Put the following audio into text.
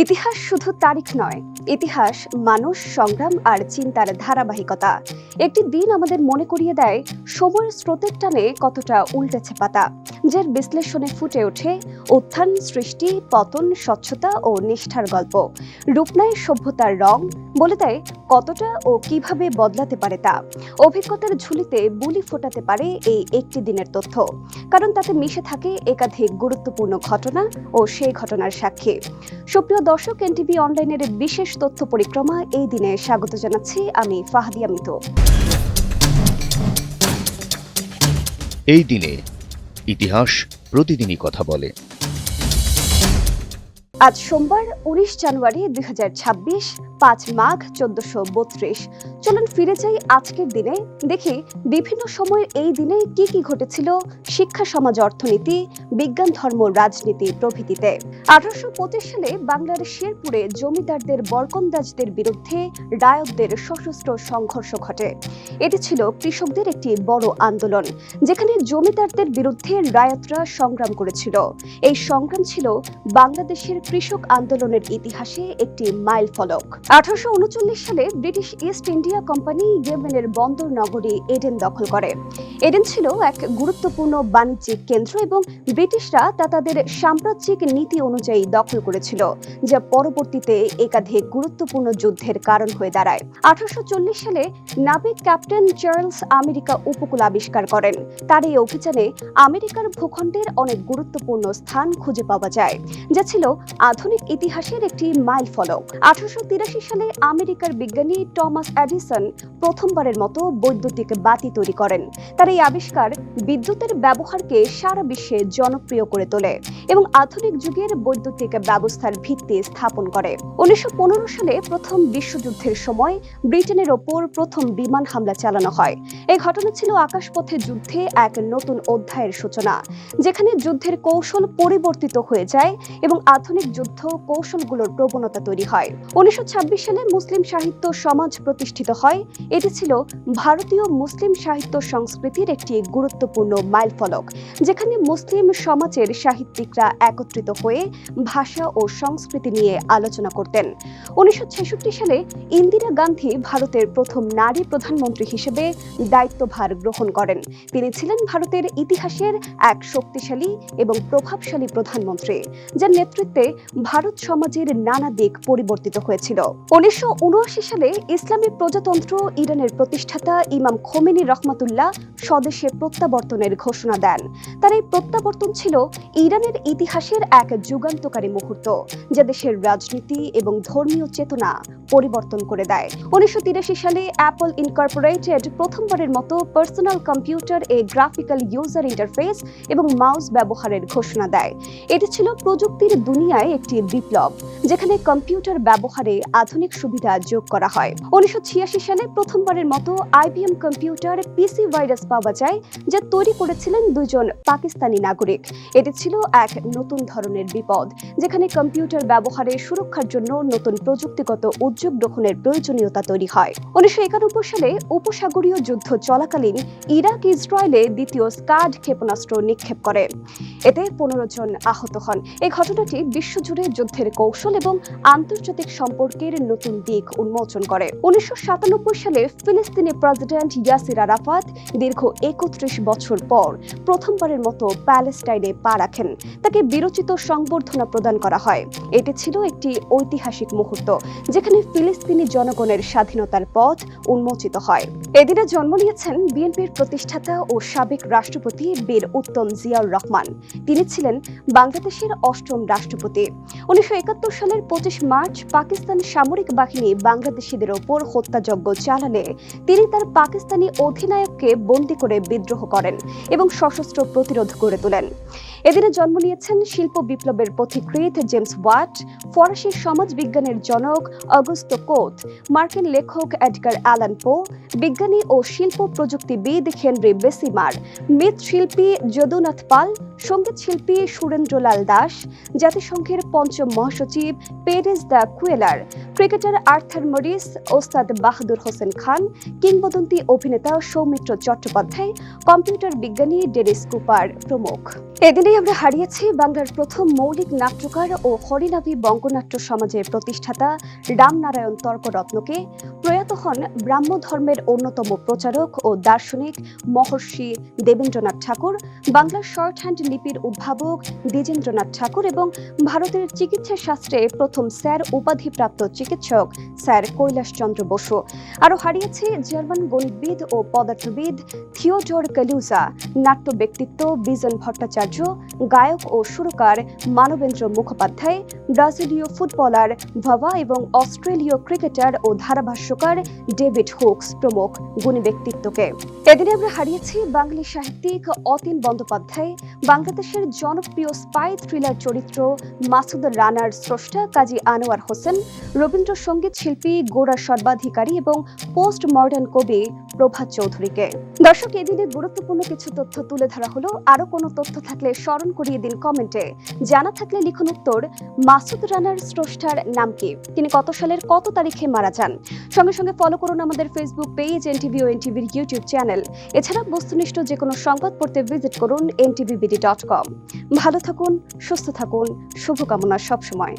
ইতিহাস শুধু তারিখ নয়, ইতিহাস মানুষ, সংগ্রাম আর চিন্তার ধারাবাহিকতা। একটি দিন আমাদের মনে করিয়ে দেয় সময়ের স্রোতের টানে কতটা উল্টেছে পাতা, যার বিশ্লেষণে ফুটে ওঠে উত্থান, সৃষ্টি, পতন, স্বচ্ছতা ও নিষ্ঠার গল্প। রূপ নেয় সভ্যতার রং, বলে দেয় কতটা ও কিভাবে বদলাতে পারে তা। অভিজ্ঞতার ঝুলিতে বুলি ফোটাতে পারে এই একটি দিনের তথ্য, কারণ তাতে মিশে থাকে একাধিক গুরুত্বপূর্ণ ঘটনা ও সেই ঘটনার সাক্ষী। সুপ্রিয় দর্শক, এনটিভি অনলাইনের বিশেষ তথ্য পরিক্রমা এই দিনে স্বাগত জানাচ্ছি আমি ফাহাদিয়া মিতু। এই দিনে ইতিহাস প্রতিদিনই কথা বলে। আজ সোমবার 19 জানুয়ারি 2026, 5 মাঘ 1432। চলুন ফিরে যাই আজকের দিনে, দেখি বিভিন্ন সময়ের এই দিনে কি কি ঘটেছিল শিক্ষা, সমাজ, অর্থনীতি, বিজ্ঞান, ধর্ম, রাজনীতি প্রভৃতিতে। 1825 সালে বাংলার শেরপুরে জমিদারদের বরকন্দাজদের বিরুদ্ধে রায়তদের সশস্ত্র সংঘর্ষ ঘটে। এটি ছিল কৃষকদের একটি বড় আন্দোলন, যেখানে জমিদারদের বিরুদ্ধে রায়তরা সংগ্রাম করেছিল। এই সংগ্রাম ছিল বাংলাদেশের কৃষক আন্দোলনের ইতিহাসে একটি মাইল ফলক। 1839 সালে ব্রিটিশ ইস্ট ইন্ডিয়া কোম্পানি ইয়েমেনের বন্দর নগরী এডেন দখল করে। এডেন ছিল এক গুরুত্বপূর্ণ বাণিজ্যিক কেন্দ্র এবং ব্রিটিশরা তা তাদের সাম্রাজ্যিক নীতি অনুযায়ী দখল করেছিল, যা পরবর্তীতে একাধিক গুরুত্বপূর্ণ যুদ্ধের কারণ হয়ে দাঁড়ায়। 1840 সালে নাবিক ক্যাপ্টেন চার্লস আমেরিকা উপকূল আবিষ্কার করেন। তার এই অভিযানে আমেরিকার ভূখণ্ডের অনেক গুরুত্বপূর্ণ স্থান খুঁজে পাওয়া যায়, যা ছিল আধুনিক ইতিহাসের একটি মাইল ফলক। 1883 সালে আমেরিকার বিজ্ঞানী টমাস এডিসন প্রথমবারের মতো বৈদ্যুতিক বাতি তৈরি করেন। তার এই আবিষ্কার বিদ্যুতের ব্যবহারকে সারা বিশ্বে জনপ্রিয় করে তোলে এবং আধুনিক যুগের বৈদ্যুতিক ব্যবস্থার ভিত্তি স্থাপন করে। 1915 সালে প্রথম বিশ্বযুদ্ধের সময় ব্রিটেনের ওপর প্রথম বিমান হামলা চালানো হয়। এই ঘটনা ছিল আকাশপথে যুদ্ধে এক নতুন অধ্যায়ের সূচনা, যেখানে যুদ্ধের কৌশল পরিবর্তিত হয়ে যায় এবং আধুনিক যুদ্ধ কৌশলগুলোর প্রবণতা তৈরি হয়। 1926 সালে মুসলিম সাহিত্য সমাজ প্রতিষ্ঠিত হয়। এটি ছিল ভারতীয় মুসলিম সাহিত্য সংস্কৃতির একটি গুরুত্বপূর্ণ মাইলফলক, যেখানে মুসলিম সমাজের সাহিত্যিকরা একত্রিত হয়ে ভাষা ও সংস্কৃতি নিয়ে আলোচনা করতেন। 1966 সালে ইন্দিরা গান্ধী ভারতের প্রথম নারী প্রধানমন্ত্রী হিসেবে দায়িত্বভার গ্রহণ করেন। তিনি ছিলেন ভারতের ইতিহাসের এক শক্তিশালী এবং প্রভাবশালী প্রধানমন্ত্রী, যার নেতৃত্বে ভারত সমাজের নানা দিক পরিবর্তিত হয়েছিল। 1979 সালে ইসলামী প্রজাতন্ত্র ইরানের প্রতিষ্ঠাতা ইমাম খোমেনি রহমাতুল্লাহ স্বদেশে প্রত্যাবর্তনের ঘোষণা দেন। তার এই প্রত্যাবর্তন ছিল ইরানের ইতিহাসের এক যুগান্তকারী মুহূর্ত, যা দেশের রাজনীতি এবং ধর্মীয় চেতনা পরিবর্তন করে দেয়। 1983 সালে অ্যাপল ইনকর্পোরেটেড প্রথমবারের মতো personal computer, graphical user interface এবং মাউস ব্যবহারের ঘোষণা দেয়। এটি ছিল প্রযুক্তির দুনিয়ায় একটি বিপ্লব, যেখানে কম্পিউটার ব্যবহারে আধুনিক সুবিধা যোগ করা হয়। 1986 সালে প্রথমবারের মতো আইবিএম কম্পিউটার পিসি ভাইরাস পাওয়া যায়, যা তৈরি করেছিলেন দুজন পাকিস্তানি নাগরিক। এটি ছিল এক নতুন ধরনের বিপদ, যেখানে কম্পিউটার ব্যবহারে সুরক্ষার জন্য নতুন প্রযুক্তিগত উদ্যোগ গ্রহণের প্রয়োজনীয়তা তৈরি হয়। 1991 সালে উপসাগরীয় যুদ্ধ চলাকালীন ইরাক ইসরায়েলে দ্বিতীয় স্কাড ক্ষেপণাস্ত্র নিক্ষেপ করে। এতে 15 জন আহত হন। এই ঘটনাটি বিশ্বজুড়ে যুদ্ধের কৌশল এবং আন্তর্জাতিক সম্পর্কের নতুন দিক উন্মোচন করে। 1997 সালে ফিলিস্তিনি প্রেসিডেন্ট ইয়াসির আরাফাত দীর্ঘ 31 বছর পর প্রথমবারের মতো প্যালেস্টাইনে পা রাখেন। তাকে বীরোচিত সংবর্ধনা প্রদান করা হয়। এটি ছিল একটি ঐতিহাসিক মুহূর্ত, যেখানে ফিলিস্তিনি জনগণের স্বাধীনতার পথ উন্মোচিত হয়। এদিনে জন্ম নিয়েছেন বিএনপির প্রতিষ্ঠাতা ও সাবেক রাষ্ট্রপতি বীর উত্তম জিয়াউর রহমান। তিনি ছিলেন বাংলাদেশের 8ম রাষ্ট্রপতি। 1971 সালের 25 মার্চ পাকিস্তান সামরিক বাহিনী বাংলাদেশিদের ওপর হত্যাযজ্ঞ চালালে তিনি তার পাকিস্তানি অধিনায়ককে বন্দী করে বিদ্রোহ করেন এবং সশস্ত্র প্রতিরোধ গড়ে তোলেন। এদিনে জন্ম নিয়েছেন শিল্প বিপ্লবের পথিকৃৎ জেমস ওয়াট, ফরাসি সমাজবিজ্ঞানের জনক অগস্তো কোত, মার্কিন লেখক এডগার অ্যালান পো, বিজ্ঞানী ও শিল্প প্রযুক্তিবিদ হেনরি বেসিমার, মৃৎশিল্পী যদুনাথ পাল, সঙ্গীত শিল্পী সুরেন্দ্রলাল দাস, জাতিসংঘের 5ম মহাসচিব Perez de Cuellar, cricketer Arthur Morris, ওস্তাদ বাহাদুর হোসেন খান, কিংবদন্তি অভিনেতা সৌমিত্র চট্টোপাধ্যায়, কম্পিউটার বিজ্ঞানী ডেনিস কুপার প্রমুখ। এদিনেই আমরা হারিয়েছি বাংলার প্রথম মৌলিক নাট্যকার ও হরিনাভি বঙ্গনাট্য সমাজের প্রতিষ্ঠাতা রামনারায়ণ তর্করত্নকে। প্রয়াত হন ব্রাহ্ম ধর্মের অন্যতম প্রচারক ও দার্শনিক মহর্ষি দেবেন্দ্রনাথ ঠাকুর, বাংলার শর্ট হ্যান্ড লিপির উদ্ভাবক দ্বিজেন্দ্রনাথ ঠাকুর এবং ভারতের চিকিৎসা শাস্ত্রে প্রথম স্যার উপাধিপ্রাপ্ত চিকিৎসক স্যার কৈলাসচন্দ্র বসু। আরও হারিয়েছে জার্মান গণিতবিদ ও পদার্থবিদ থিওডর কালুজা, নাট্য ব্যক্তিত্ব বিজন ভট্টাচার্য, গায়ক ও সুরকার মানবেন্দ্র মুখোপাধ্যায়, ব্রাজিলীয় ফুটবলার ভাভা এবং অস্ট্রেলীয় ক্রিকেটার ও ধারাভাষ্যকার ডেভিড হুকস প্রমুখ গুণী ব্যক্তিত্বকে। এদিনে আমরা হারিয়েছি বাঙালি সাহিত্যিক অতীন বন্দ্যোপাধ্যায়, বাংলাদেশের জনপ্রিয় স্পাই থ্রিলার চরিত্র মাসুদ রানার স্রষ্টা কাজী আনোয়ার হোসেন, রবীন্দ্রসঙ্গীত শিল্পী গোরা সর্বাধিকারী এবং পোস্ট মডার্ন কবি প্রভাত চৌধুরীকে। দর্শক, এদিনে গুরুত্বপূর্ণ কিছু তথ্য তুলে ধরা হলো। আরো কোনো তথ্য থাকলে স্মরণ করিয়ে দিন কমেন্টে। জানা থাকলে লিখুন উত্তর। মাসুদ রানার স্রষ্টার নাম কি? তিনি কত সালের কত তারিখে মারা যান? সঙ্গে সঙ্গে ফলো করুন আমাদের ফেসবুক পেজ এনটিভি ও এনটিভির ইউটিউব চ্যানেল। এছাড়া বস্তুনিষ্ঠ যে কোনো সংবাদ পড়তে ভিজিট করুন ntvbd.com। ভালো থাকুন, সুস্থ থাকুন, শুভকামনা সবসময়।